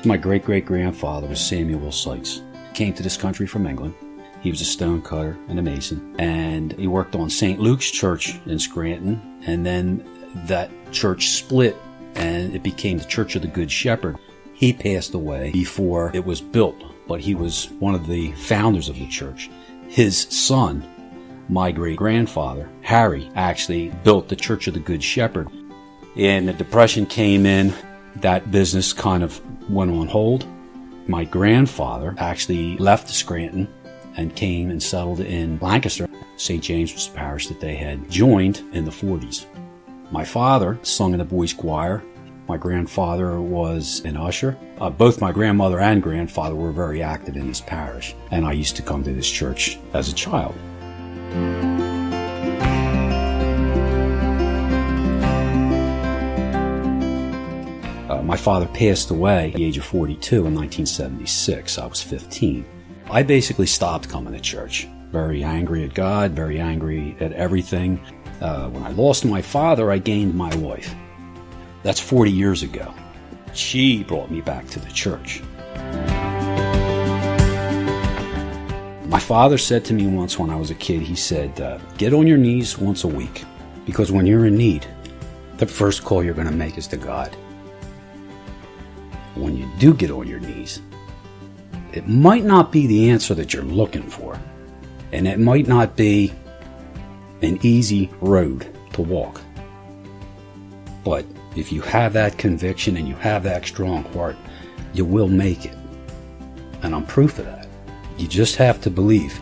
My great-great-grandfather was Samuel Sykes. He came to this country from England. He was a stone cutter and a mason, and he worked on St. Luke's Church in Scranton, and then that church split, and it became the Church of the Good Shepherd. He passed away before it was built, but he was one of the founders of the church. His son, my great-grandfather, Harry, actually built the Church of the Good Shepherd. And the Depression came in, that business kind of went on hold. My grandfather actually left Scranton and came and settled in Lancaster. St. James was the parish that they had joined in the 40s. My father sung in the boys' choir. My grandfather was an usher. Both my grandmother and grandfather were very active in this parish, and I used to come to this church as a child. My father passed away at the age of 42 in 1976. I was 15. I basically stopped coming to church. Very angry at God, very angry at everything. When I lost my father, I gained my wife. That's 40 years ago. She brought me back to the church. My father said to me once when I was a kid, he said, get on your knees once a week, because when you're in need, the first call you're going to make is to God. When you do get on your knees, it might not be the answer that you're looking for, and it might not be an easy road to walk. But if you have that conviction and you have that strong heart, you will make it. And I'm proof of that. You just have to believe.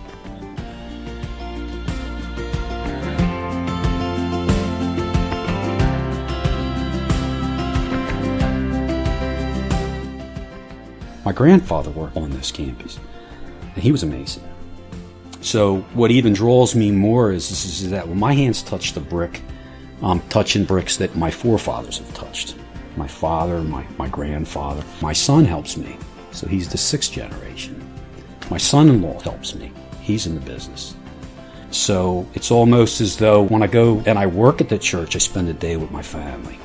My grandfather worked on this campus, and he was a mason. So what even draws me more is that when my hands touch the brick, I'm touching bricks that my forefathers have touched. My father, my grandfather. My son helps me, so he's the 6th generation. My son-in-law helps me. He's in the business. So it's almost as though when I go and I work at the church, I spend a day with my family.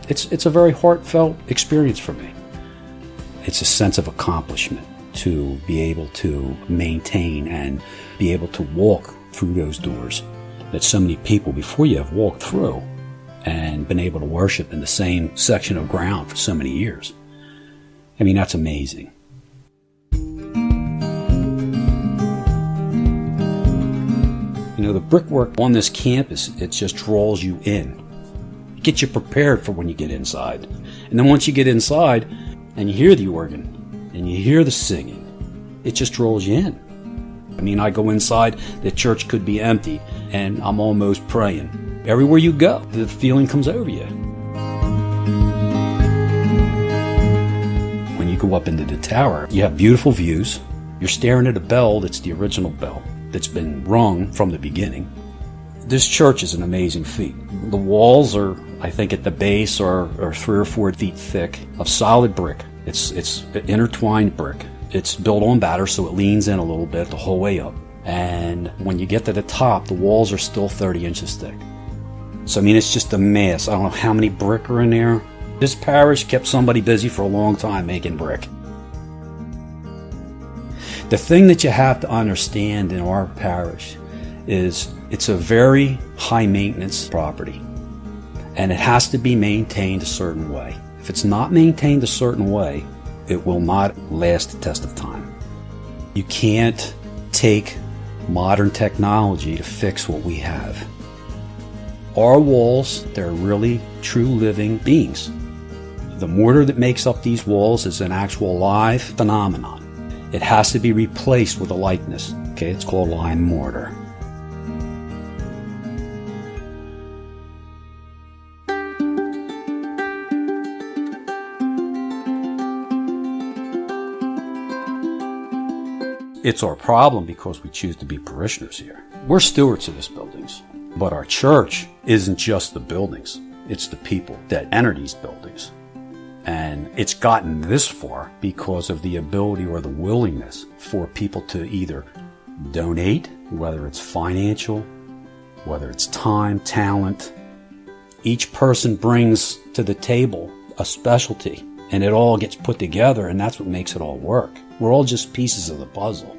It's a very heartfelt experience for me. It's a sense of accomplishment to be able to maintain and be able to walk through those doors that so many people before you have walked through and been able to worship in the same section of ground for so many years. I mean, that's amazing. You know, the brickwork on this campus, it just draws you in. It gets you prepared for when you get inside. And then once you get inside and you hear the organ and you hear the singing, it just draws you in. I mean, I go inside, the church could be empty, and I'm almost praying. Everywhere you go, the feeling comes over you. When you go up into the tower, you have beautiful views. You're staring at a bell that's the original bell that's been rung from the beginning. This church is an amazing feat. The walls are, I think at the base, are 3 or 4 feet thick of solid brick. It's intertwined brick. It's built on batter, so it leans in a little bit the whole way up. And when you get to the top, the walls are still 30 inches thick. So, I mean, it's just a mess. I don't know how many brick are in there. This parish kept somebody busy for a long time making brick. The thing that you have to understand in our parish is it's a very high-maintenance property, and it has to be maintained a certain way. If it's not maintained a certain way, it will not last the test of time. You can't take modern technology to fix what we have. Our walls, they're really true living beings. The mortar that makes up these walls is an actual live phenomenon. It has to be replaced with a likeness. Okay, it's called lime mortar. It's our problem because we choose to be parishioners here. We're stewards of these buildings, but our church isn't just the buildings. It's the people that enter these buildings. And it's gotten this far because of the ability or the willingness for people to either donate, whether it's financial, whether it's time, talent. Each person brings to the table a specialty and it all gets put together, and that's what makes it all work. We're all just pieces of the puzzle.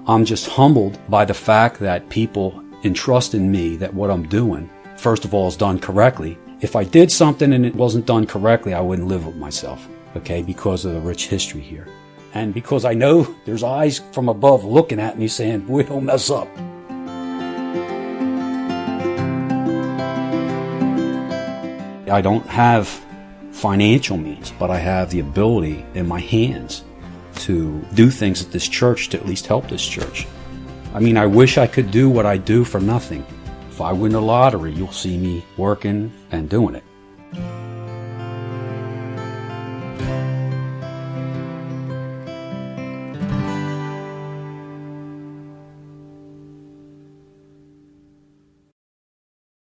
I'm just humbled by the fact that people entrust in me that what I'm doing, first of all, is done correctly. If I did something and it wasn't done correctly, I wouldn't live with myself, okay, because of the rich history here. And because I know there's eyes from above looking at me saying, boy, don't mess up. I don't have financial means, but I have the ability in my hands to do things at this church to at least help this church. I mean, I wish I could do what I do for nothing. If I win the lottery, you'll see me working and doing it.